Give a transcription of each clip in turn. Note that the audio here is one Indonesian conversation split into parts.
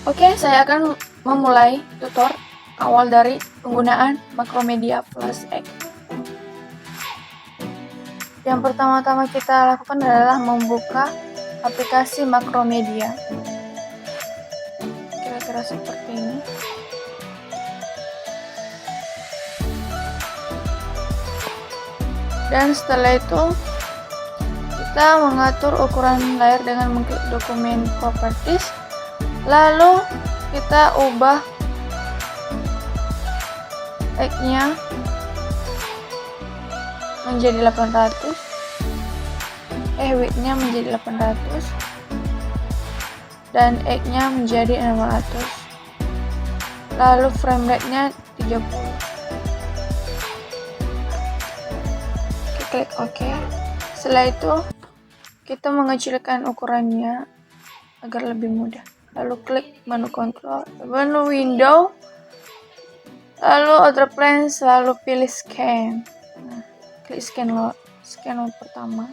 Oke, saya akan memulai tutor awal dari penggunaan Macromedia Flash X. Yang pertama-tama kita lakukan adalah membuka aplikasi Macromedia. Kira-kira seperti ini. Dan setelah itu kita mengatur ukuran layar dengan mengklik dokumen properties, lalu kita ubah X-nya menjadi 800, width-nya menjadi 800 dan X-nya menjadi 600, lalu frame rate-nya 30. Klik OK. Setelah itu kita mengecilkan ukurannya agar lebih mudah. Lalu klik menu control, menu window, lalu other plans, lalu pilih scan. Nah, klik scan pertama,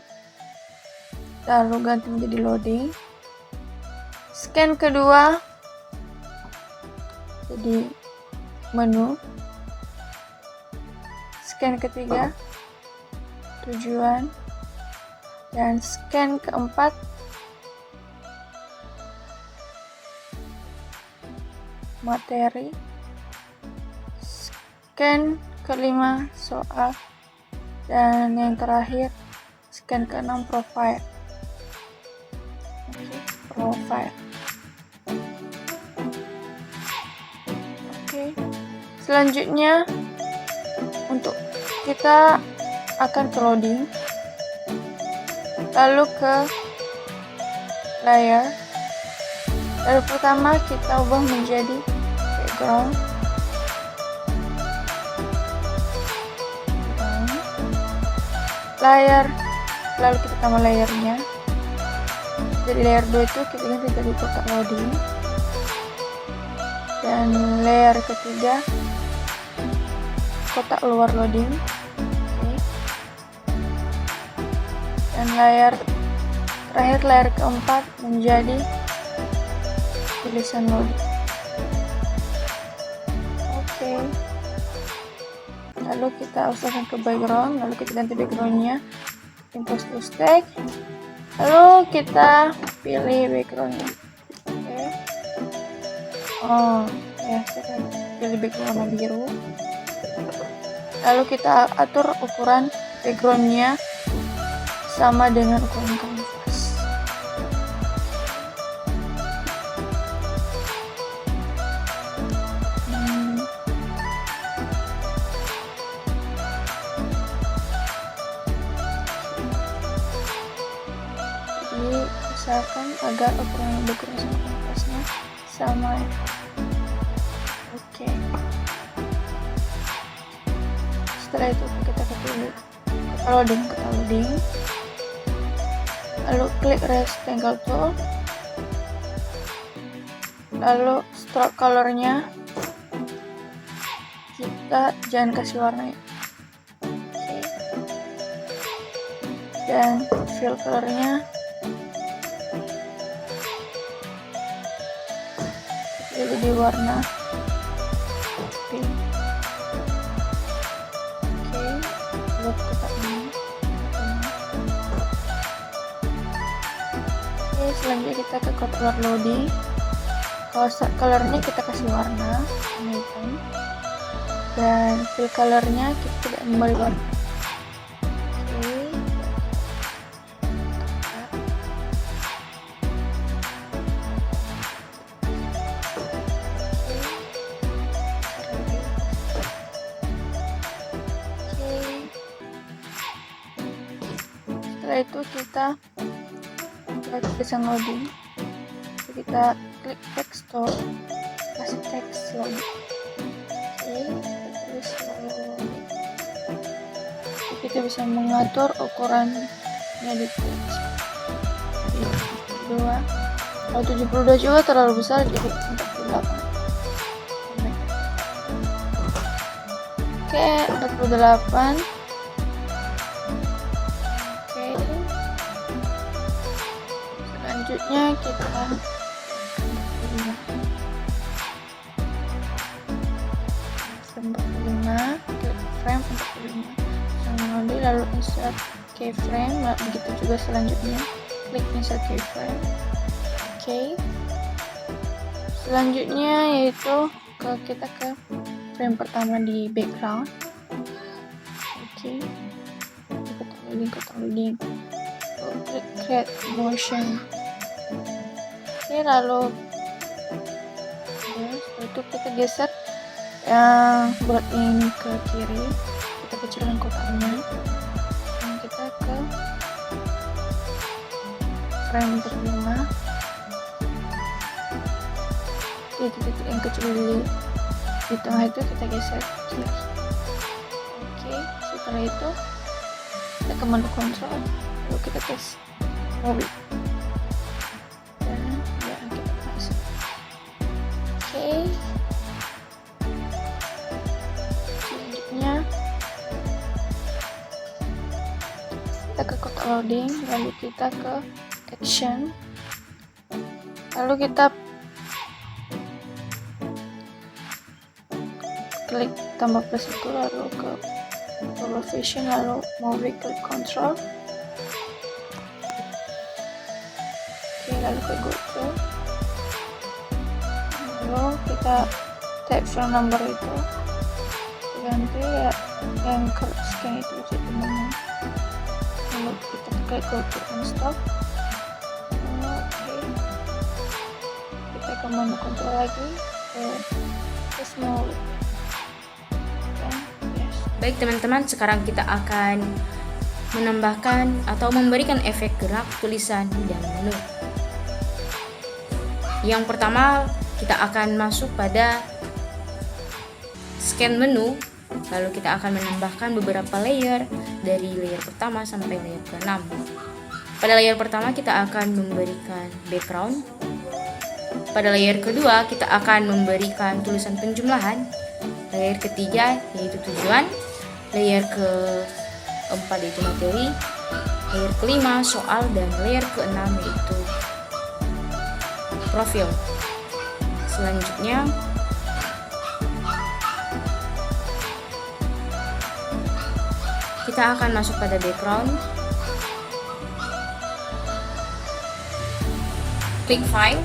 lalu ganti menjadi loading. Scan kedua, jadi menu. Scan ketiga, tujuan, dan scan keempat materi, scan kelima soal, dan yang terakhir scan keenam profile. Oke. Selanjutnya untuk kita akan ke loading, lalu ke layar. Lalu pertama kita ubah menjadi background, layar, lalu kita tambah layarnya. Jadi layer 2 itu kita ganti dari kotak loading, dan layer ketiga kotak luar loading. Dan layar terakhir, layar keempat, menjadi tulisan loading. Oke. Lalu kita usahakan ke background, lalu kita ganti backgroundnya impose to stack, lalu kita pilih backgroundnya. Oke. Saya pilih background warna biru. Lalu kita atur ukuran backgroundnya sama dengan ukuran kanvas. Jadi usahakan agar ukuran background sama kanvasnya sama. Oke. Setelah itu kita loading, lalu klik rectangle tool, lalu stroke colornya kita jangan kasih warna ya. Oke. Dan fill colornya jadi warna pink. Oke, buat kotak ini. Oke, selanjutnya kita ke kotak loading. Kalau colornya kita kasih warna hitam, dan fill colornya kita tidak memberi warna. Setelah itu kita tulisan loading, kita klik text tool, kasih teks loading. Oke, terus loading. Kita bisa mengatur ukurannya di teks. 2, kalau 72 juga terlalu besar, jadi 48. Oke, 48. Selanjutnya kita mengambil, lalu insert keyframe. Begitu juga selanjutnya, klik insert keyframe. Oke. Selanjutnya yaitu kita ke frame pertama di background. Oke. Kita loading. Klik create motion. Oke, lalu setelah itu kita geser yang bulat ini ke kiri, kita kecilkan kotaknya, dan kita ke frame kelima, titik-titik yang kecil di tengah itu kita geser kiri. Oke, setelah itu kita ke menu kontrol, lalu kita tes mobil. Selanjutnya kita ke kotak loading, lalu kita ke action, lalu kita klik tambah plus itu, lalu ke global vision, lalu movie klik control. Oke, lalu ke GoTo, lalu kita tap file number itu ganti ya yang scan itu jadi teman-teman, lalu kita klik GoTo and stop. Oke, kita ke menu kontrol lagi, ke small. Baik teman-teman, sekarang kita akan menambahkan atau memberikan efek gerak, tulisan, dan menu. Yang pertama, kita akan masuk pada scan menu, lalu kita akan menambahkan beberapa layer dari layer pertama sampai layer ke-6. Pada layer pertama kita akan memberikan background. Pada layer kedua kita akan memberikan tulisan penjumlahan. Layer ketiga yaitu tujuan. Layer ke-4 yaitu materi. Layer kelima soal, dan layer ke-6 yaitu profil. Selanjutnya kita akan masuk pada background, klik file,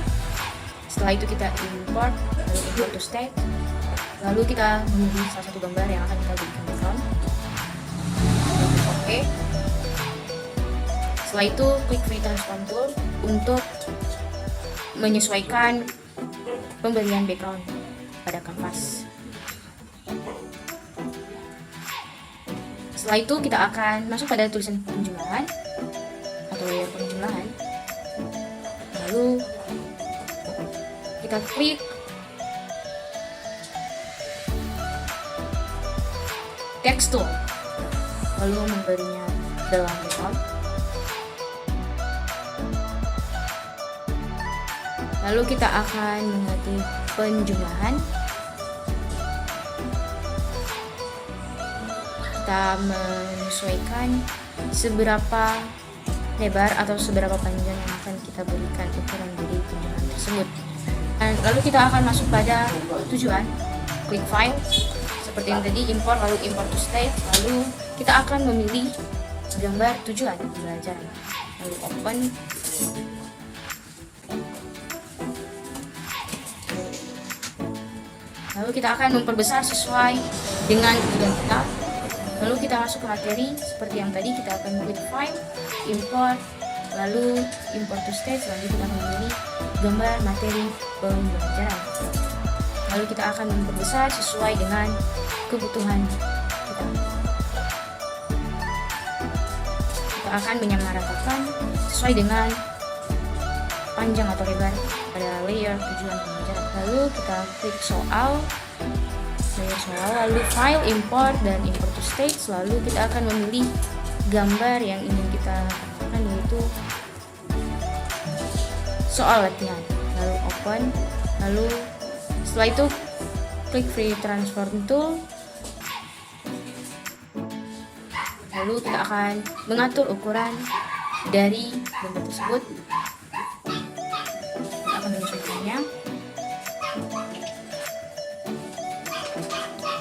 setelah itu kita import, lalu import to state, lalu kita memilih salah satu gambar yang akan kita berikan background. Oke. Setelah itu klik free transform tool untuk menyesuaikan pemberian background pada kanvas. Setelah itu kita akan masuk pada tulisan penjumlahan atau layer penjumlahan. Lalu kita klik text tool, lalu memberinya dalam background. Lalu kita akan mengetik penjumlahan. Kita menyesuaikan seberapa lebar atau seberapa panjang yang akan kita berikan ukuran dari penjumlahan tersebut. Dan lalu kita akan masuk pada tujuan, klik file, seperti yang tadi, import, lalu import to state, lalu kita akan memilih gambar tujuan pembelajaran, lalu open. Lalu kita akan memperbesar sesuai dengan tujuan kita. Lalu kita masuk ke materi, seperti yang tadi kita akan klik file, import, lalu import to state, selanjutnya kita akan memilih gambar materi pembelajaran. Lalu kita akan memperbesar sesuai dengan kebutuhan kita. Kita akan menyamaratakan sesuai dengan panjang atau lebar pada layer tujuan pembelajaran. Lalu kita klik soal, layer soal, lalu file, import, dan import to state. Lalu kita akan memilih gambar yang ingin kita tambahkan, yaitu soal latihan. Lalu open, lalu setelah itu klik free transform tool. Lalu kita akan mengatur ukuran dari gambar tersebut. Kita akan menyesuaikannya.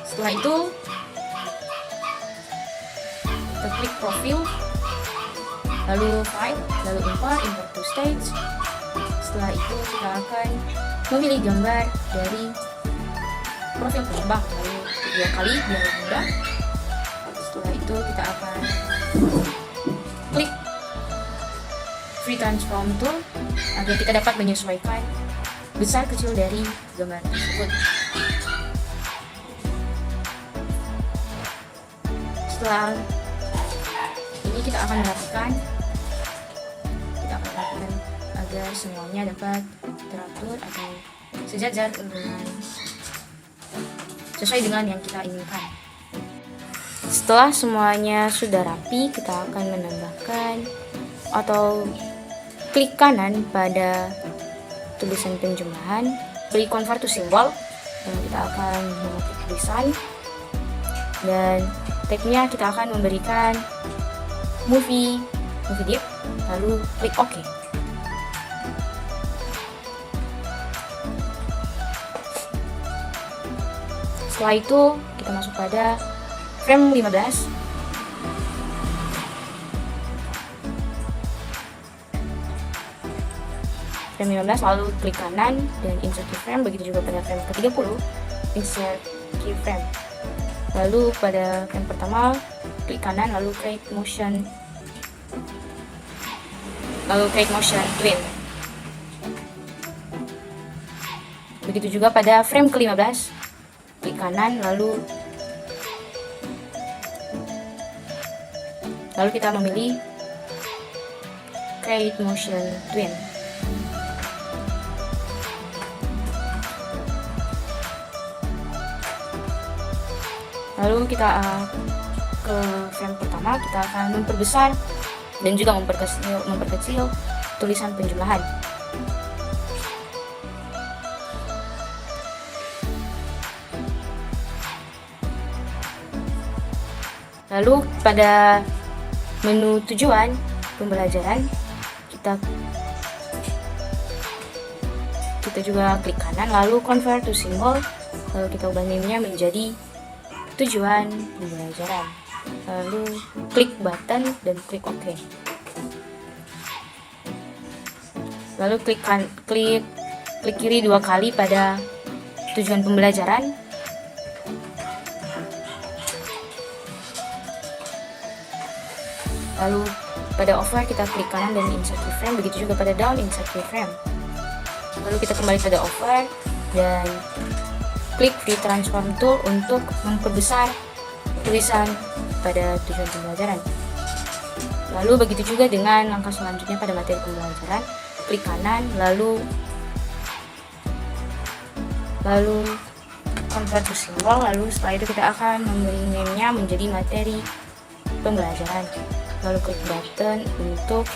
Setelah itu klik profil, lalu file, lalu import to stage. Setelah itu kita akan memilih gambar dari profil pengembang, lalu 2 kali biar mudah. Setelah itu kita akan klik free transform tool agar kita dapat menyesuaikan besar kecil dari gambar tersebut. Setelah ini kita akan merapikan agar semuanya dapat teratur atau sejajar sesuai dengan yang kita inginkan. Setelah semuanya sudah rapi, kita akan menambahkan atau klik kanan pada tulisan penjumlahan, pilih convert to symbol, dan kita akan mengetik tulisan, dan tagnya kita akan memberikan movie deep, lalu klik OK. Setelah itu kita masuk pada frame 15. Frame 15, lalu klik kanan dan insert keyframe. Begitu juga pada frame ke-30, insert keyframe. Lalu pada frame pertama klik kanan, lalu create motion twin. Begitu juga pada frame ke-15, klik kanan, lalu kita memilih create motion twin. Lalu kita ke frame pertama, kita akan memperbesar dan juga memperkecil tulisan penjumlahan. Lalu pada menu tujuan pembelajaran kita juga klik kanan, lalu convert to symbol, lalu kita ubah name-nya menjadi tujuan pembelajaran, lalu klik button dan klik OK. Lalu klik kiri 2 kali pada tujuan pembelajaran. Lalu pada over kita klik kanan dan insert keyframe, begitu juga pada down insert keyframe. Lalu kita kembali pada over dan klik free transform tool untuk memperbesar tulisan pada tujuan pembelajaran. Lalu begitu juga dengan langkah selanjutnya pada materi pembelajaran, klik kanan, lalu convert to symbol, lalu setelah itu kita akan memberi name-nya menjadi materi pembelajaran. Lalu klik button untuk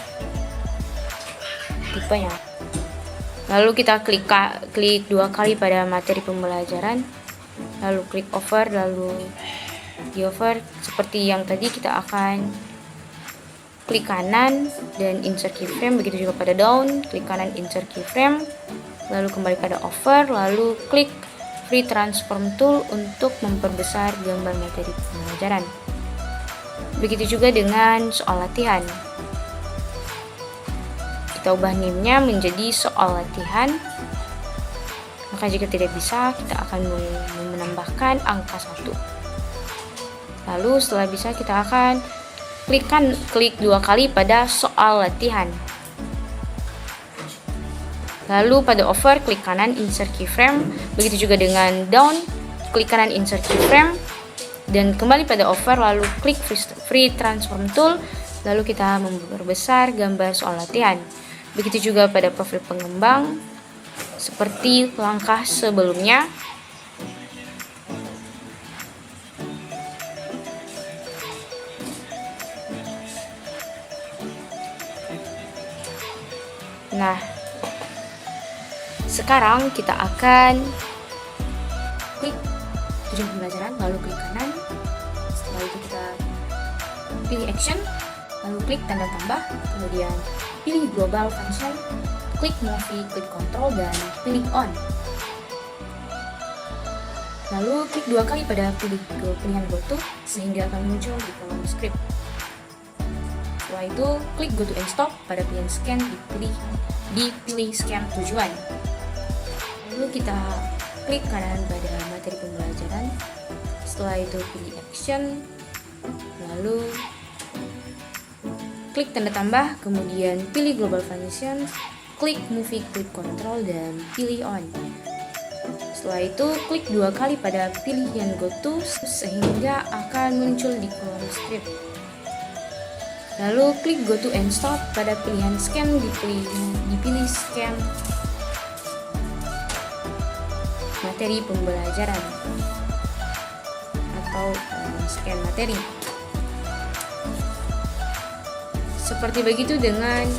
tipenya. Lalu kita klik 2 kali pada materi pembelajaran, lalu klik over, lalu di over seperti yang tadi kita akan klik kanan dan insert keyframe, begitu juga pada down, klik kanan insert keyframe, lalu kembali pada over, lalu klik free transform tool untuk memperbesar gambar materi pembelajaran. Begitu juga dengan soal latihan. Kita ubah name-nya menjadi soal latihan. Maka jika tidak bisa, kita akan menambahkan angka 1. Lalu setelah bisa, kita akan klik 2 kali pada soal latihan. Lalu pada over, klik kanan insert keyframe. Begitu juga dengan down, klik kanan insert keyframe. Dan kembali pada over, lalu klik free transform tool, lalu kita memperbesar gambar soal latihan. Begitu juga pada profil pengembang, seperti langkah sebelumnya. Nah, sekarang kita akan klik tujuan pembelajaran, lalu klik kanan. Setelah itu kita pilih action, lalu klik tanda tambah, kemudian pilih global function, klik movie, klik control, dan pilih on. Lalu klik 2 kali pada pilihan goto sehingga akan muncul di kolom script. Setelah itu klik go to and stop pada pilihan scan, dipilih scan tujuan. Lalu kita klik kanan pada materi pembelajaran. Setelah itu pilih action, lalu klik tanda tambah, kemudian pilih global function, klik movie clip control dan pilih on. Setelah itu klik 2 kali pada pilihan go to sehingga akan muncul di kolom script. Lalu klik go to and stop pada pilihan scan, dipilih scan materi pembelajaran atau scan materi. Seperti begitu dengan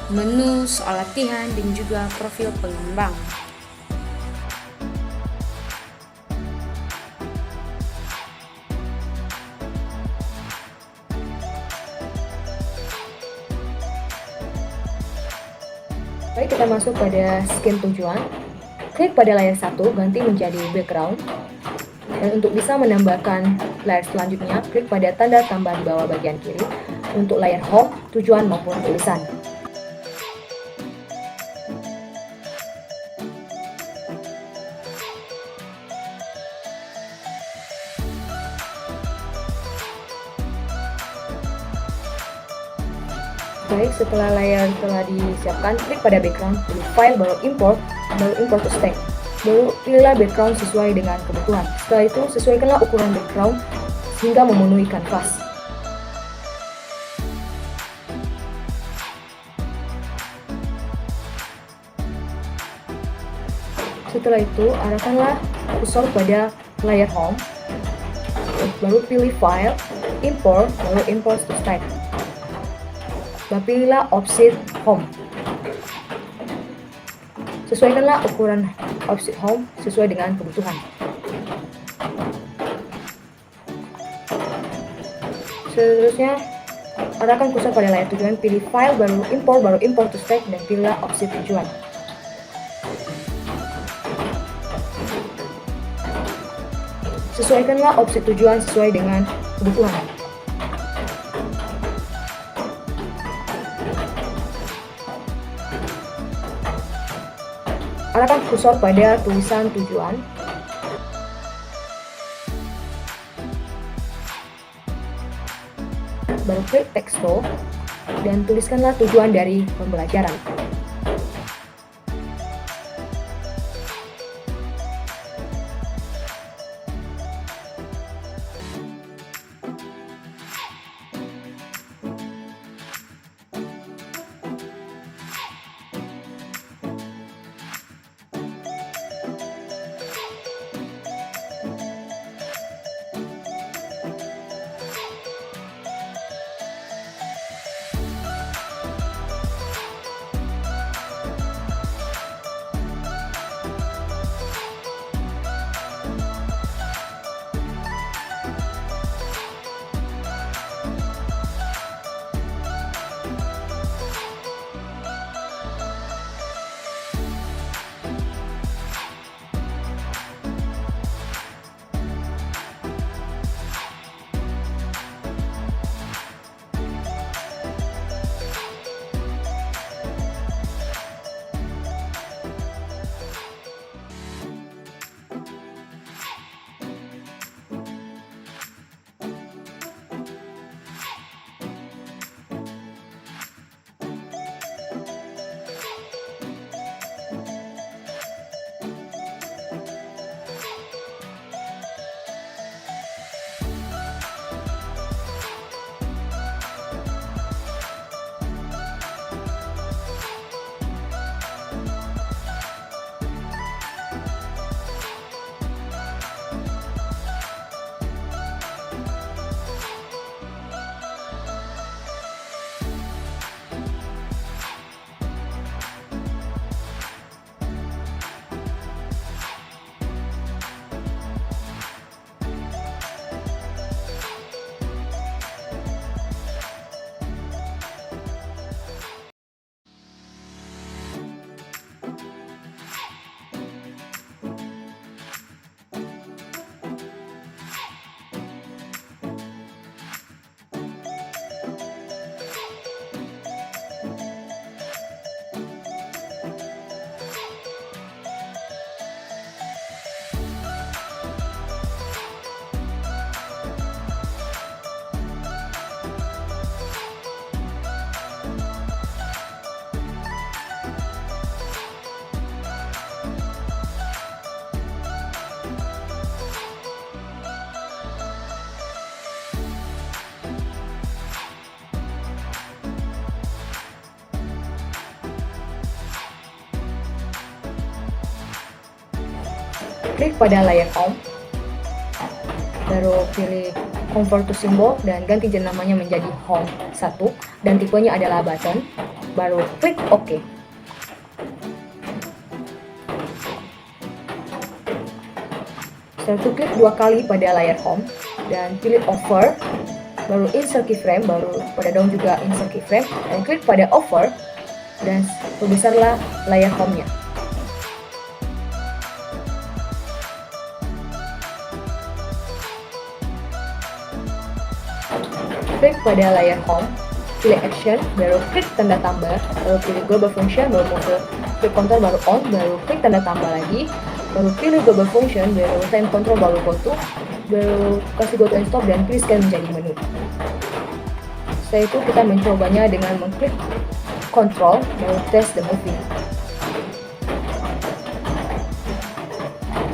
menu soal latihan dan juga profil pengembang. Baik, kita masuk pada scan tujuan. Klik pada layar 1, ganti menjadi background. Dan untuk bisa menambahkan layar selanjutnya, klik pada tanda tambah di bawah bagian kiri untuk layar home, tujuan maupun tulisan. Baik, setelah layar telah disiapkan, klik pada background, pilih file, baru import to stack. Baru pilihlah background sesuai dengan kebutuhan. Setelah itu, sesuaikanlah ukuran background hingga memenuhi kanvas. Setelah itu, arahkanlah kursor pada layar home, baru pilih file, import, baru import to stack. Pilihlah offset home. Sesuaikanlah ukuran offset home sesuai dengan kebutuhan. Seterusnya, arahkan kursor pada layar tujuan, pilih file, baru import to stack, dan pilihlah offset tujuan. Sesuaikanlah offset tujuan sesuai dengan kebutuhan. Arahkan kursor pada tulisan tujuan. Baru klik teksto dan tuliskanlah tujuan dari pembelajaran. klik pada layer Home, baru pilih Convert to Symbol dan ganti namanya menjadi Home 1 dan tipenya adalah button, baru klik OK. Setelah itu klik 2 kali pada layar Home dan pilih Over, baru insert keyframe, baru pada daun juga insert keyframe dan klik pada Over dan perbesarlah layar Home-nya. Klik pada layar Home, pilih Action, baru klik tanda tambah, baru pilih Global Function, baru mode klik control, baru On, baru klik tanda tambah lagi, baru pilih Global Function, baru Time Control, baru Go To, baru kasih Go to and Stop dan pilih Scan menjadi menu. Setelah itu kita mencobanya dengan mengklik Control, baru Test the Movie.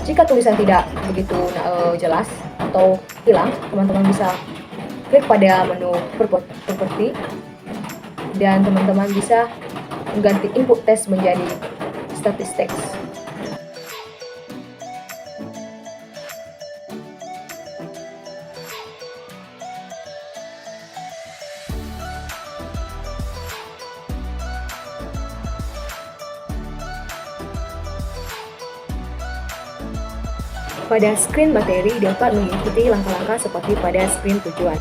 Jika tulisan tidak begitu jelas atau hilang, teman-teman bisa klik pada menu Property dan teman-teman bisa mengganti input text menjadi static text. Pada screen materi dapat mengikuti langkah-langkah seperti pada screen tujuan.